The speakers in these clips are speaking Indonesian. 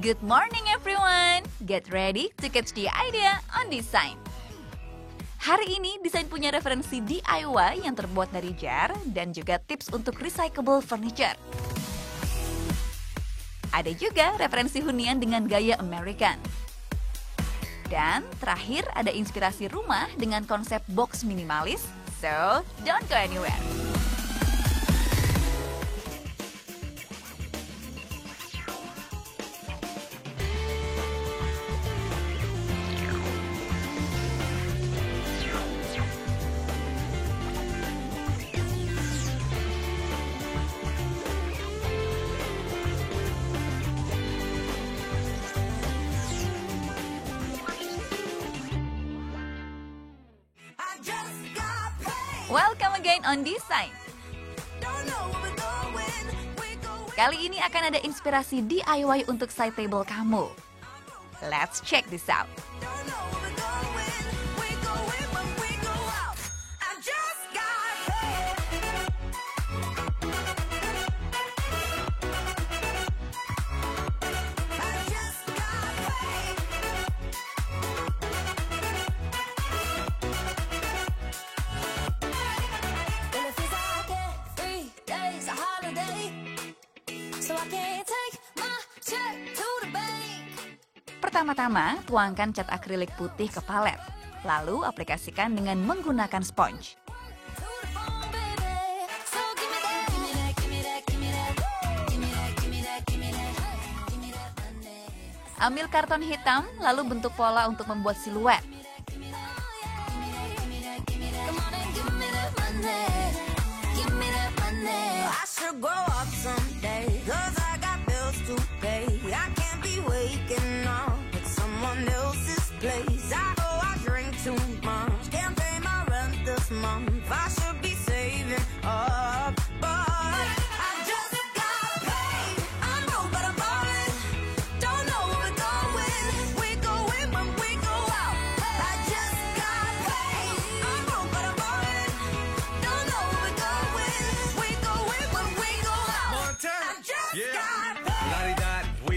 Good morning everyone! Get ready to catch the idea on design. Hari ini desain punya referensi DIY yang terbuat dari jar dan juga tips untuk recyclable furniture. Ada juga referensi hunian dengan gaya American. Dan terakhir ada inspirasi rumah dengan konsep box minimalis. So, don't go anywhere. Welcome again on Design. Kali ini akan ada inspirasi DIY untuk side table kamu. Let's check this out. Pertama-tama, tuangkan cat akrilik putih ke palet, lalu aplikasikan dengan menggunakan sponge. Ambil karton hitam, lalu bentuk pola untuk membuat siluet.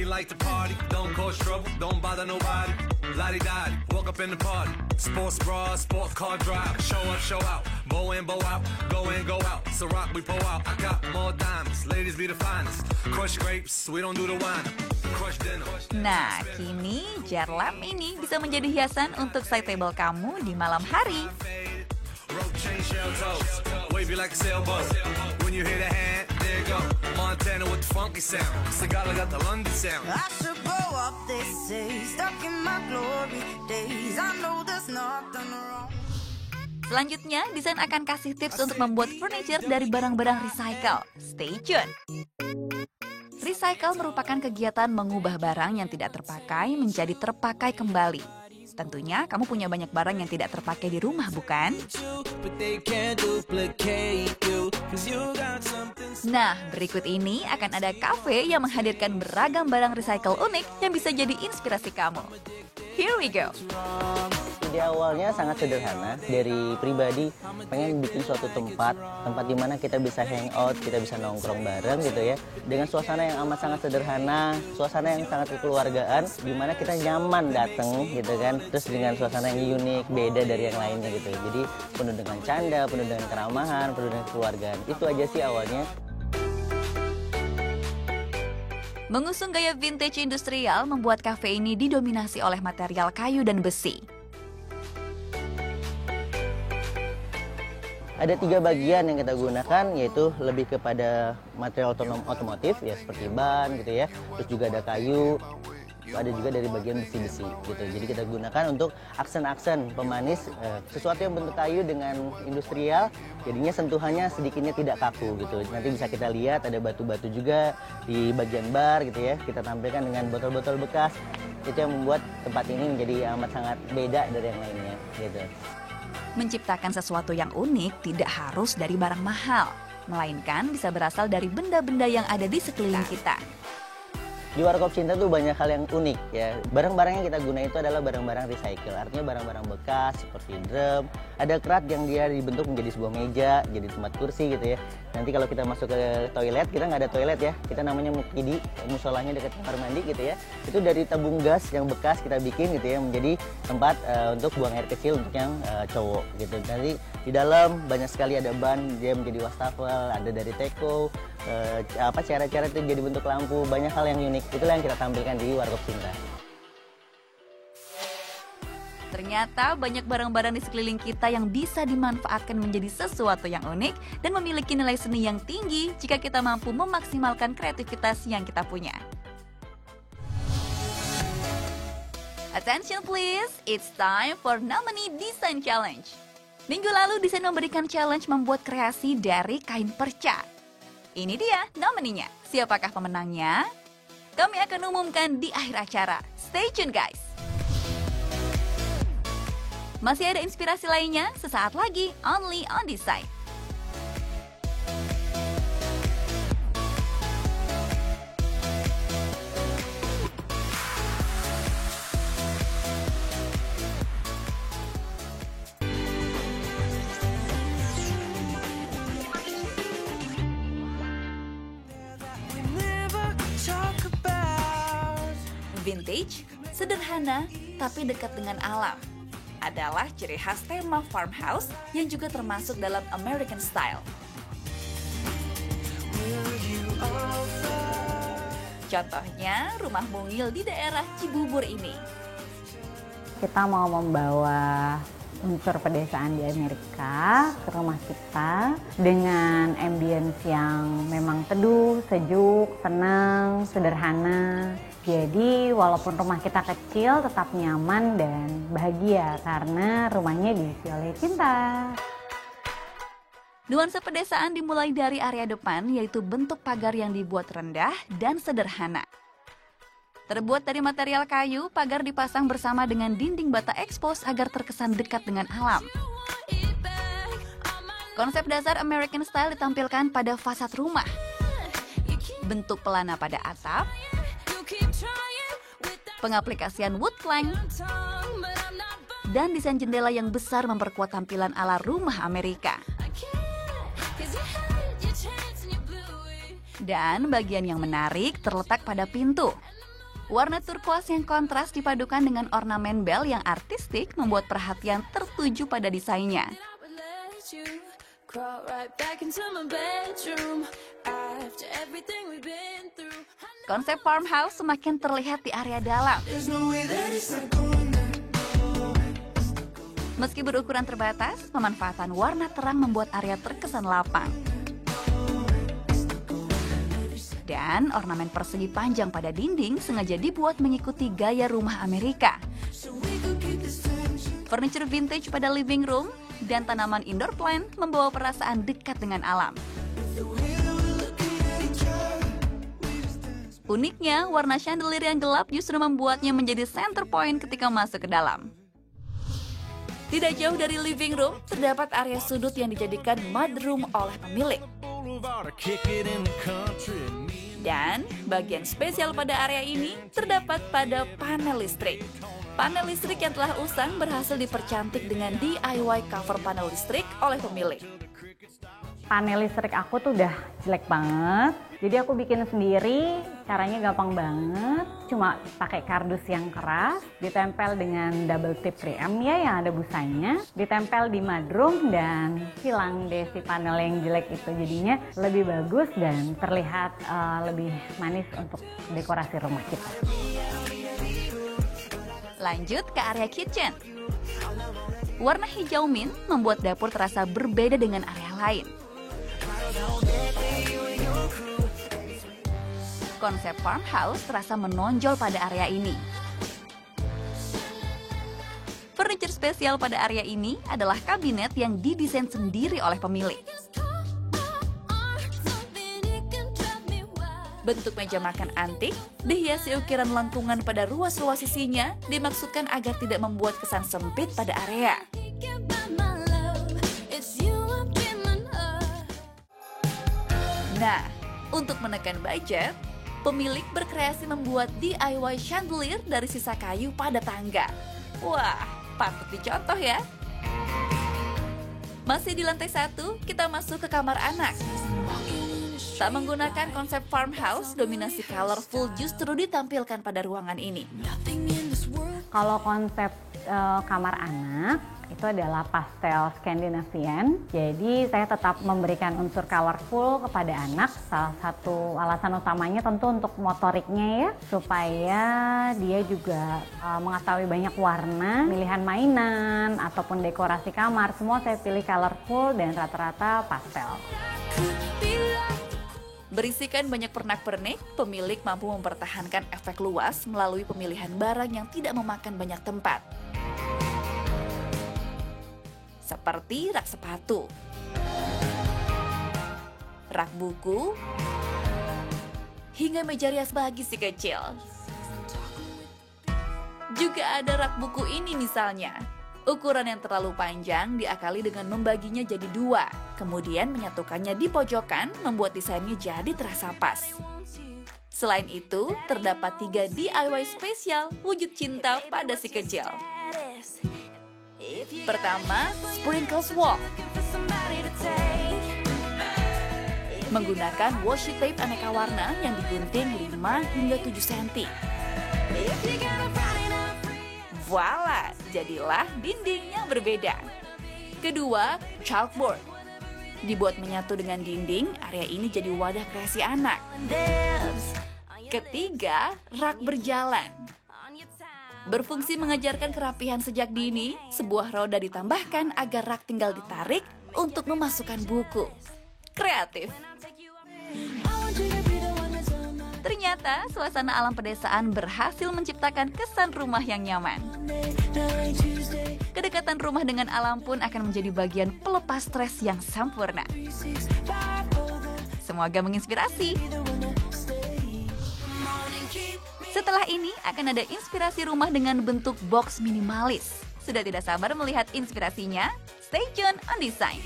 Like to party, don't cause trouble, don't bother nobody. Lottie-dottie, walk up in the party. Sports bra, sports car drive. Show out, bow in, bow out. Go in, go out, so rock, we pull out. I got more diamonds, ladies be the finest. Crush grapes, we don't do the wine. Crush dinner. Nah, kini jar lamp ini bisa menjadi hiasan untuk side table kamu di malam hari. Rope chain shell toes, wavy like a sailboat. When you hear the hand, there you go. Montana with the funky sound. Sagala got the London sound. I should grow up, they say, stuck in my glory days. I know there's nothing wrong. Selanjutnya, desain akan kasih tips untuk membuat furniture dari barang-barang recycle. Stay tune! Recycle merupakan kegiatan mengubah barang yang tidak terpakai menjadi terpakai kembali. Tentunya kamu punya banyak barang yang tidak terpakai di rumah, bukan? Nah, berikut ini akan ada kafe yang menghadirkan beragam barang recycle unik yang bisa jadi inspirasi kamu. Here we go! Ide awalnya sangat sederhana, dari pribadi pengen bikin suatu tempat di mana kita bisa hangout, kita bisa nongkrong bareng gitu ya, dengan suasana yang amat sangat sederhana, suasana yang sangat kekeluargaan, di mana kita nyaman dateng gitu kan, terus dengan suasana yang unik, beda dari yang lainnya gitu. Jadi penuh dengan canda, penuh dengan keramahan, penuh dengan kekeluargaan. Itu aja sih awalnya. Mengusung gaya vintage industrial membuat kafe ini didominasi oleh material kayu dan besi. Ada 3 bagian yang kita gunakan, yaitu lebih kepada material otomotif ya, seperti ban gitu ya, terus juga ada kayu, ada juga dari bagian besi-besi gitu. Jadi kita gunakan untuk aksen-aksen pemanis, sesuatu yang bentuk kayu dengan industrial, jadinya sentuhannya sedikitnya tidak kaku gitu. Nanti bisa kita lihat ada batu-batu juga di bagian bar gitu ya, kita tampilkan dengan botol-botol bekas. Itu yang membuat tempat ini menjadi amat sangat beda dari yang lainnya gitu. Menciptakan sesuatu yang unik tidak harus dari barang mahal, melainkan bisa berasal dari benda-benda yang ada di sekeliling kita. Di Warkop Cinta tuh banyak hal yang unik ya. Barang-barang yang kita guna itu adalah barang-barang recycle. Artinya barang-barang bekas seperti drum, ada kerat yang dia dibentuk menjadi sebuah meja, jadi tempat kursi gitu ya. Nanti kalau kita masuk ke toilet, kita nggak ada toilet ya. Kita namanya mukidi, musolanya dekat kamar mandi gitu ya. Itu dari tabung gas yang bekas kita bikin gitu ya, menjadi tempat untuk buang air kecil untuk yang cowok gitu. Nanti di dalam banyak sekali ada ban, dia menjadi wastafel, ada dari teko, cara-cara itu jadi bentuk lampu, banyak hal yang unik. Itulah yang kita tampilkan di Warkop Cinta. Ternyata banyak barang-barang di sekeliling kita yang bisa dimanfaatkan menjadi sesuatu yang unik dan memiliki nilai seni yang tinggi jika kita mampu memaksimalkan kreativitas yang kita punya. Attention please, it's time for Nominee Design Challenge. Minggu lalu Desain memberikan challenge membuat kreasi dari kain perca. Ini dia nomininya. Siapakah pemenangnya? Kami akan umumkan di akhir acara. Stay tune guys. Masih ada inspirasi lainnya sesaat lagi only on Design. Vintage, sederhana, tapi dekat dengan alam adalah ciri khas tema farmhouse yang juga termasuk dalam American Style. Contohnya rumah mungil di daerah Cibubur ini. Kita mau membawa unsur pedesaan di Amerika ke rumah kita dengan ambience yang memang teduh, sejuk, tenang, sederhana. Jadi walaupun rumah kita kecil tetap nyaman dan bahagia karena rumahnya diisi oleh cinta. Nuansa pedesaan dimulai dari area depan, yaitu bentuk pagar yang dibuat rendah dan sederhana. Terbuat dari material kayu, pagar dipasang bersama dengan dinding bata ekspos agar terkesan dekat dengan alam. Konsep dasar American Style ditampilkan pada fasad rumah. Bentuk pelana pada atap, pengaplikasian wood plank, dan desain jendela yang besar memperkuat tampilan ala rumah Amerika. Dan bagian yang menarik terletak pada pintu. Warna turquoise yang kontras dipadukan dengan ornamen bel yang artistik membuat perhatian tertuju pada desainnya. Konsep farmhouse semakin terlihat di area dalam. Meski berukuran terbatas, pemanfaatan warna terang membuat area terkesan lapang. Dan ornamen persegi panjang pada dinding sengaja dibuat mengikuti gaya rumah Amerika. Furniture vintage pada living room dan tanaman indoor plant membawa perasaan dekat dengan alam. Uniknya, warna chandelier yang gelap justru membuatnya menjadi center point ketika masuk ke dalam. Tidak jauh dari living room, terdapat area sudut yang dijadikan mudroom oleh pemilik. Dan bagian spesial pada area ini terdapat pada panel listrik. Panel listrik yang telah usang berhasil dipercantik dengan DIY cover panel listrik oleh pemilik. Panel listrik aku tuh udah jelek banget, jadi aku bikin sendiri. Caranya gampang banget, cuma pakai kardus yang keras, ditempel dengan double tip 3M ya yang ada busanya, ditempel di mudroom dan hilang deh si panel yang jelek itu. Jadinya lebih bagus dan terlihat lebih manis untuk dekorasi rumah kita. Lanjut ke area kitchen. Warna hijau mint membuat dapur terasa berbeda dengan area lain. Konsep farmhouse terasa menonjol pada area ini. Furniture spesial pada area ini adalah kabinet yang didesain sendiri oleh pemilik. Bentuk meja makan antik, dihiasi ukiran lengkungan pada ruas-ruas sisinya, dimaksudkan agar tidak membuat kesan sempit pada area. Nah, untuk menekan budget, Pemilik berkreasi membuat DIY chandelier dari sisa kayu pada tangga. Wah, patut dicontoh ya. Masih di lantai 1, kita masuk ke kamar anak. Tak menggunakan konsep farmhouse, dominasi colorful justru ditampilkan pada ruangan ini. Kalau konsep kamar anak itu adalah pastel Scandinavian. Jadi saya tetap memberikan unsur colorful kepada anak. Salah satu alasan utamanya tentu untuk motoriknya ya, supaya dia juga mengetahui banyak warna, pilihan mainan ataupun dekorasi kamar. Semua saya pilih colorful dan rata-rata pastel. Berisikan banyak pernak-pernik, pemilik mampu mempertahankan efek luas melalui pemilihan barang yang tidak memakan banyak tempat. Seperti rak sepatu, rak buku, hingga meja rias bagi si kecil. Juga ada rak buku ini misalnya. Ukuran yang terlalu panjang diakali dengan membaginya jadi 2, kemudian menyatukannya di pojokan membuat desainnya jadi terasa pas. Selain itu, terdapat 3 DIY spesial wujud cinta pada si kecil. Pertama, Sprinkles Wall. Menggunakan washi tape aneka warna yang digunting 5 hingga 7 cm. Voila, jadilah dinding yang berbeda. Kedua, chalkboard. Dibuat menyatu dengan dinding, area ini jadi wadah kreasi anak. Ketiga, rak berjalan. Berfungsi mengajarkan kerapihan sejak dini, sebuah roda ditambahkan agar rak tinggal ditarik untuk memasukkan buku. Kreatif. Ternyata suasana alam pedesaan berhasil menciptakan kesan rumah yang nyaman. Kedekatan rumah dengan alam pun akan menjadi bagian pelepas stres yang sempurna. Semoga menginspirasi. Setelah ini akan ada inspirasi rumah dengan bentuk box minimalis. Sudah tidak sabar melihat inspirasinya? Stay tune on Design.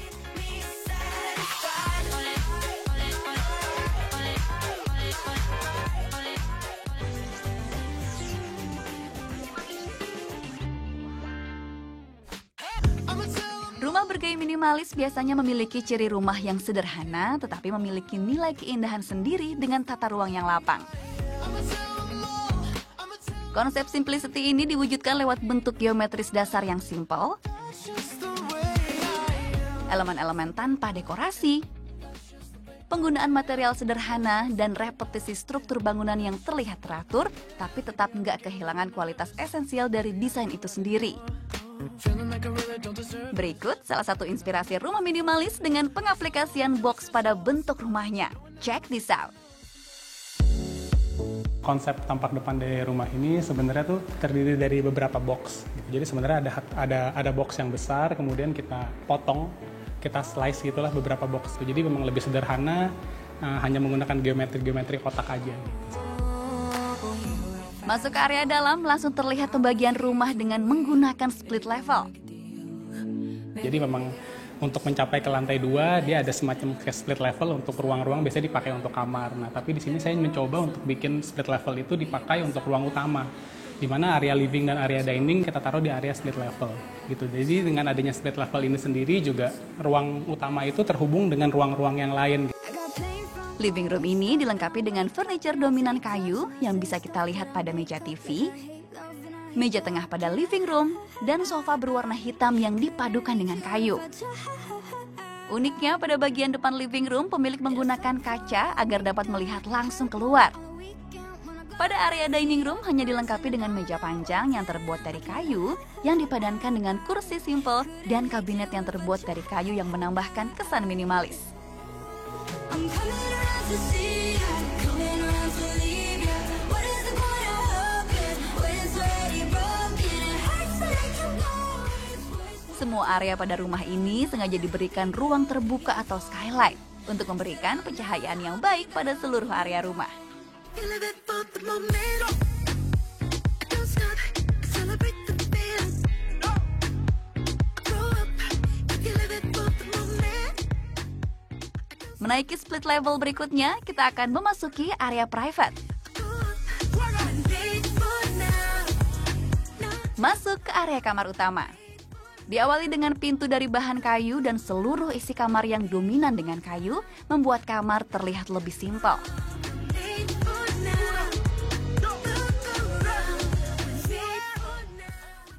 Rumah bergaya minimalis biasanya memiliki ciri rumah yang sederhana tetapi memiliki nilai keindahan sendiri dengan tata ruang yang lapang. Konsep simplicity ini diwujudkan lewat bentuk geometris dasar yang simpel, elemen-elemen tanpa dekorasi, penggunaan material sederhana, dan repetisi struktur bangunan yang terlihat teratur tapi tetap nggak kehilangan kualitas esensial dari desain itu sendiri. Berikut salah satu inspirasi rumah minimalis dengan pengaplikasian box pada bentuk rumahnya. Check this out. Konsep tampak depan dari rumah ini sebenarnya tuh terdiri dari beberapa box. Jadi sebenarnya ada box yang besar, kemudian kita potong, kita slice gitulah beberapa box. Jadi memang lebih sederhana, hanya menggunakan geometri kotak aja. Masuk ke area dalam, langsung terlihat pembagian rumah dengan menggunakan split level. Jadi memang untuk mencapai ke lantai 2, dia ada semacam split level untuk ruang-ruang biasanya dipakai untuk kamar. Nah, tapi di sini saya mencoba untuk bikin split level itu dipakai untuk ruang utama. Di mana area living dan area dining kita taruh di area split level. Gitu. Jadi dengan adanya split level ini sendiri juga ruang utama itu terhubung dengan ruang-ruang yang lain. Living room ini dilengkapi dengan furniture dominan kayu yang bisa kita lihat pada meja TV, meja tengah pada living room, dan sofa berwarna hitam yang dipadukan dengan kayu. Uniknya pada bagian depan living room, pemilik menggunakan kaca agar dapat melihat langsung keluar. Pada area dining room hanya dilengkapi dengan meja panjang yang terbuat dari kayu yang dipadankan dengan kursi simpel dan kabinet yang terbuat dari kayu yang menambahkan kesan minimalis. Semua area pada rumah ini sengaja diberikan ruang terbuka atau skylight untuk memberikan pencahayaan yang baik pada seluruh area rumah. Menaiki split level berikutnya, kita akan memasuki area private. Masuk ke area kamar utama. Diawali dengan pintu dari bahan kayu dan seluruh isi kamar yang dominan dengan kayu, membuat kamar terlihat lebih simpel.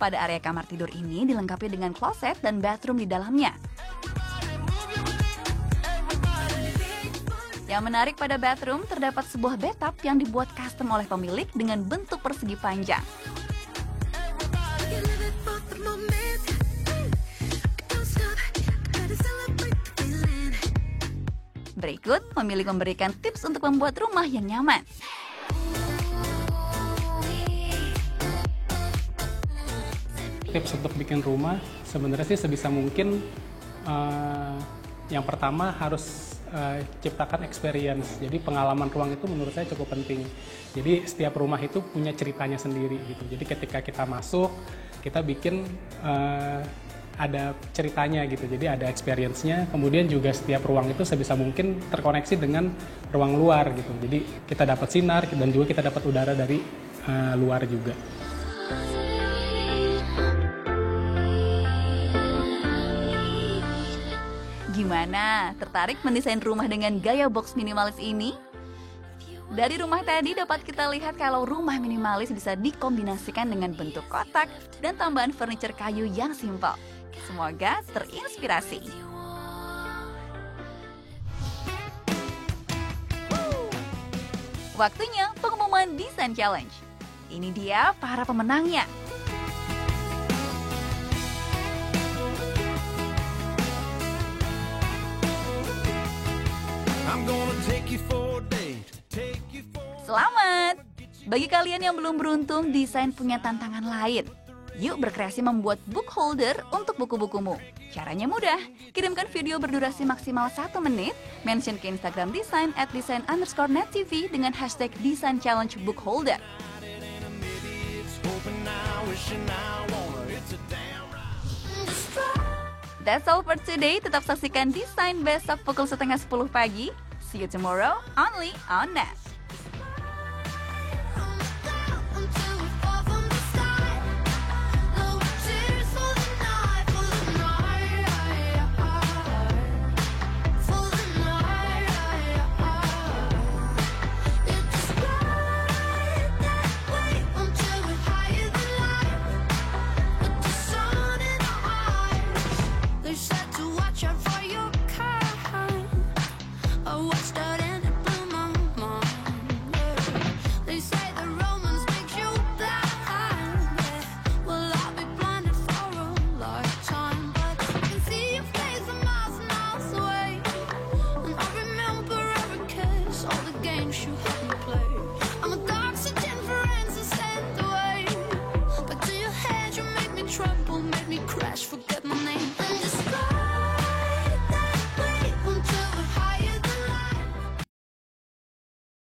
Pada area kamar tidur ini dilengkapi dengan kloset dan bathroom di dalamnya. Yang menarik pada bathroom, terdapat sebuah bathtub yang dibuat custom oleh pemilik dengan bentuk persegi panjang. Berikut, pemilik memberikan tips untuk membuat rumah yang nyaman. Tips untuk bikin rumah, sebenarnya sih sebisa mungkin yang pertama harus ciptakan experience. Jadi pengalaman ruang itu menurut saya cukup penting. Jadi setiap rumah itu punya ceritanya sendiri gitu. Jadi ketika kita masuk, kita bikin ada ceritanya gitu, jadi ada experience-nya. Kemudian juga setiap ruang itu sebisa mungkin terkoneksi dengan ruang luar gitu. Jadi kita dapat sinar dan juga kita dapat udara dari luar juga. Gimana? Tertarik mendesain rumah dengan gaya box minimalis ini? Dari rumah tadi dapat kita lihat kalau rumah minimalis bisa dikombinasikan dengan bentuk kotak dan tambahan furniture kayu yang simpel. Semoga terinspirasi. Waktunya pengumuman Design Challenge. Ini dia para pemenangnya. Selamat! Bagi kalian yang belum beruntung, Design punya tantangan lain. Yuk berkreasi membuat book holder untuk buku-bukumu. Caranya mudah, kirimkan video berdurasi maksimal 1 menit, mention ke Instagram Design @design_nettv dengan hashtag Design Challenge Book Holder. That's all for today. Tetap saksikan Design besok pukul 9:30 pagi. See you tomorrow, only on Net.